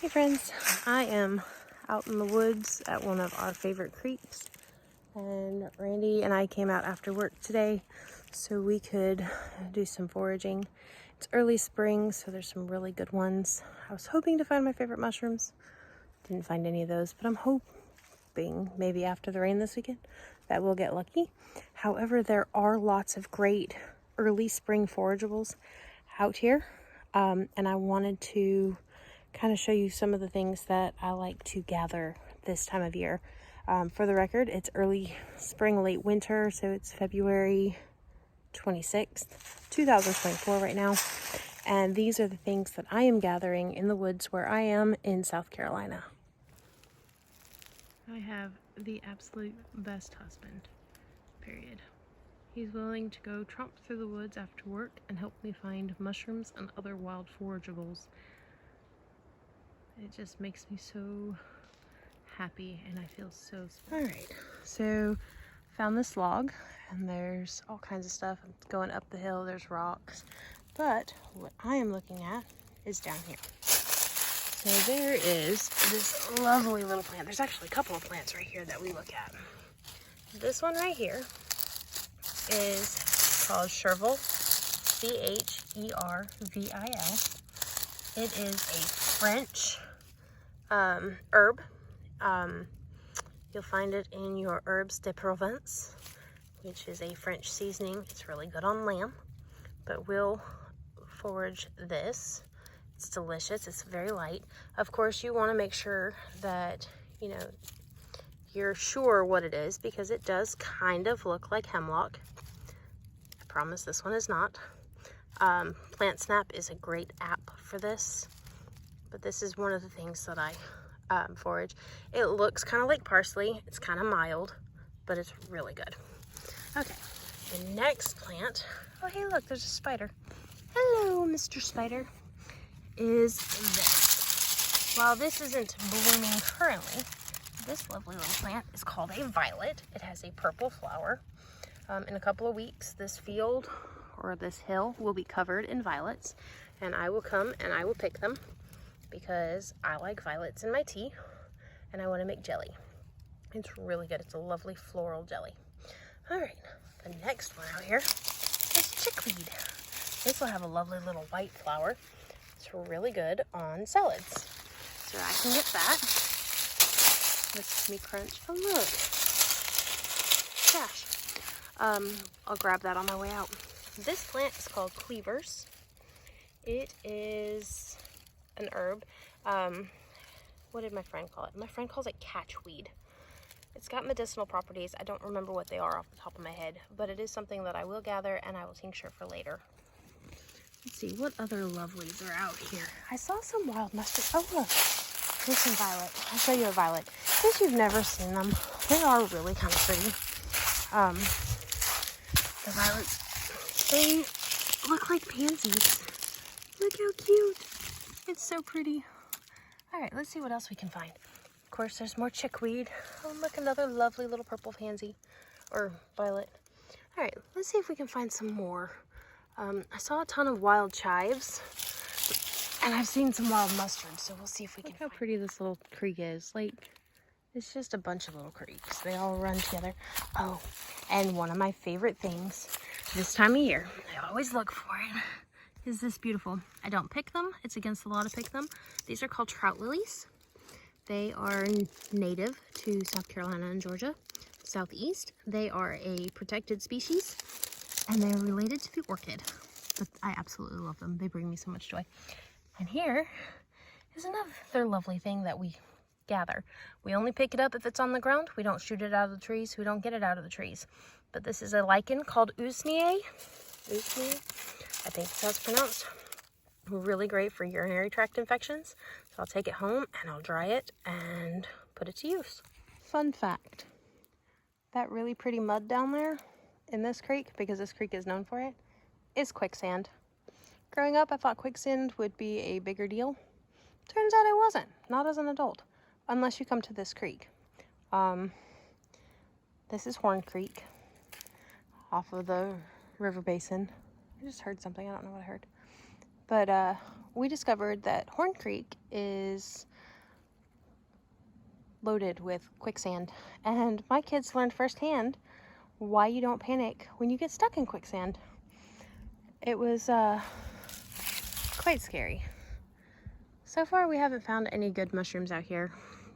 Hey friends, I am out in the woods at one of our favorite creeks, and Randy and I came out after work today so we could do some foraging. It's early spring, so there's some really good ones. I was hoping to find my favorite mushrooms. Didn't find any of those, but I'm hoping maybe after the rain this weekend that we'll get lucky. However, there are lots of great early spring forageables out here, and I wanted to kind of show you some of the things that I like to gather this time of year. For the record, it's early spring, late winter, so it's February 26th, 2024 right now. And these are the things that I am gathering in the woods where I am in South Carolina. I have the absolute best husband, period. He's willing to go tromp through the woods after work and help me find mushrooms and other wild forageables. It just makes me so happy and I feel so special. Alright, so found this log and there's all kinds of stuff going up the hill. There's rocks, but what I am looking at is down here. So there is this lovely little plant. There's actually a couple of plants right here that we look at. This one right here is called Chervil, Chervil. It is a French herb. You'll find it in your herbes de Provence, which is a French seasoning. It's really good on lamb, but we'll forage this. It's delicious. It's very light. Of course, you want to make sure that, you know, you're sure what it is, because it does kind of look like hemlock. I promise this one is not. Plant Snap is a great app for this, but this is one of the things that I forage. It looks kind of like parsley. It's kind of mild, but it's really good. Okay, the next plant, oh hey look, there's a spider. Hello, Mr. Spider, is this. While this isn't blooming currently, this lovely little plant is called a violet. It has a purple flower. In a couple of weeks, this field or this hill will be covered in violets, and I will come and I will pick them because I like violets in my tea and I want to make jelly. It's really good. It's a lovely floral jelly. All right, the next one out here is chickweed. This will have a lovely little white flower. It's really good on salads. So I can get that. Makes me crunch. Oh look, trash. I'll grab that on my way out. This plant is called Cleavers. It is an herb. What did my friend call it? My friend calls it catchweed. It's got medicinal properties. I don't remember what they are off the top of my head, but it is something that I will gather and I will tincture for later. Let's see, what other lovelies are out here? I saw some wild mustard. Oh look, there's some violet. I'll show you a violet. In case you've never seen them, they are really kind of pretty. The violets, they look like pansies. Look how cute. It's so pretty. All right, let's see what else we can find. Of course, there's more chickweed. Oh, look, another lovely little purple pansy or violet. All right, let's see if we can find some more. I saw a ton of wild chives, and I've seen some wild mustards, so we'll see if we can find. Look how pretty this little creek is. Like, it's just a bunch of little creeks. They all run together. Oh, and one of my favorite things this time of year, I always look for it, is this beautiful. I don't pick them. It's against the law to pick them. These are called trout lilies. They are native to South Carolina and Georgia, southeast. They are a protected species, and they're related to the orchid. But I absolutely love them. They bring me so much joy. And here is another lovely thing that we gather. We only pick it up if it's on the ground. We don't shoot it out of the trees. We don't get it out of the trees. But this is a lichen called Usnea. Usnea, I think that's how it's pronounced. Really great for urinary tract infections. So I'll take it home and I'll dry it and put it to use. Fun fact, that really pretty mud down there in this creek, because this creek is known for it, is quicksand. Growing up, I thought quicksand would be a bigger deal. Turns out it wasn't, not as an adult, unless you come to this creek. This is Horn Creek off of the river basin. I just heard something. I don't know what I heard. But we discovered that Horn Creek is loaded with quicksand. And my kids learned firsthand why you don't panic when you get stuck in quicksand. It was quite scary. So far we haven't found any good mushrooms out here,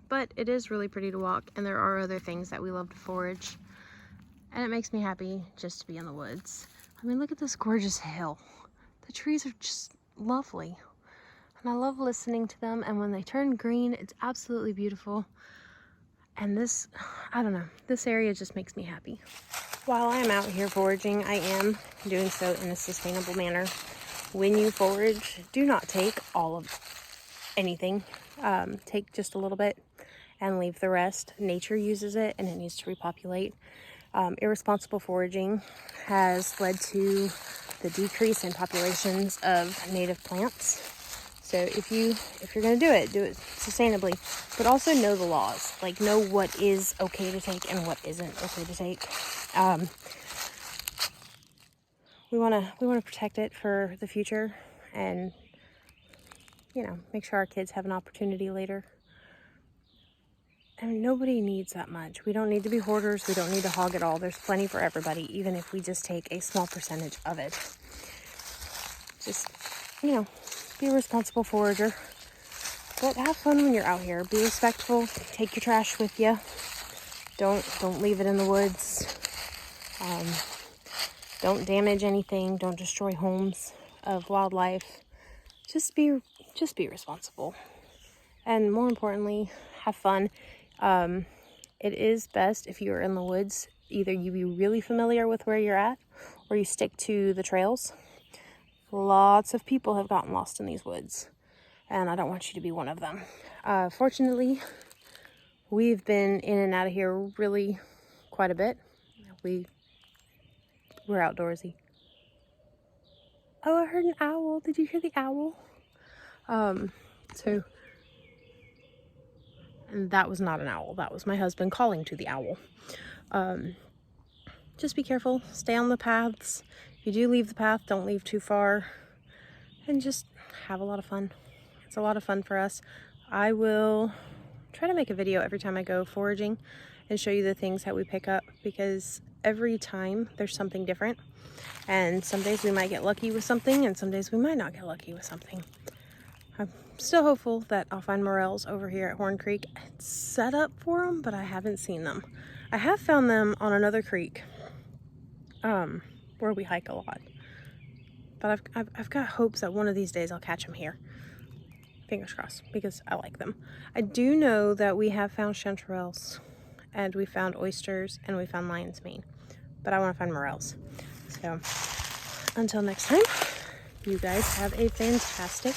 but it is really pretty to walk, and there are other things that we love to forage. And it makes me happy just to be in the woods. I mean, look at this gorgeous hill. The trees are just lovely. And I love listening to them, and when they turn green, it's absolutely beautiful. And this, I don't know, this area just makes me happy. While I'm out here foraging, I am doing so in a sustainable manner. When you forage, do not take all of anything. Take just a little bit and leave the rest. Nature uses it and it needs to repopulate. Irresponsible foraging has led to the decrease in populations of native plants. So if you're going to do it sustainably, but also know the laws. Like, know what is okay to take and what isn't okay to take. We want to protect it for the future, and you know, make sure our kids have an opportunity later. And nobody needs that much. We don't need to be hoarders. We don't need to hog it all. There's plenty for everybody, even if we just take a small percentage of it. Just, you know, be a responsible forager. But have fun when you're out here. Be respectful. Take your trash with you. Don't leave it in the woods. Don't damage anything. Don't destroy homes of wildlife. Just be responsible. And more importantly, have fun. It is best if you're in the woods, either you be really familiar with where you're at or you stick to the trails. Lots of people have gotten lost in these woods, and I don't want you to be one of them. Fortunately, we've been in and out of here really quite a bit. We're outdoorsy. Oh, I heard an owl. Did you hear the owl? And that was not an owl. That was my husband calling to the owl. Just be careful. Stay on the paths. If you do leave the path, don't leave too far. And just have a lot of fun. It's a lot of fun for us. I will try to make a video every time I go foraging and show you the things that we pick up, because every time there's something different. And some days we might get lucky with something, and some days we might not get lucky with something. I'm still hopeful that I'll find morels over here at Horn Creek. It's set up for them, but I haven't seen them. I have found them on another creek where we hike a lot. But I've got hopes that one of these days I'll catch them here. Fingers crossed, because I like them. I do know that we have found chanterelles, and we found oysters, and we found lion's mane. But I want to find morels. So until next time, you guys have a fantastic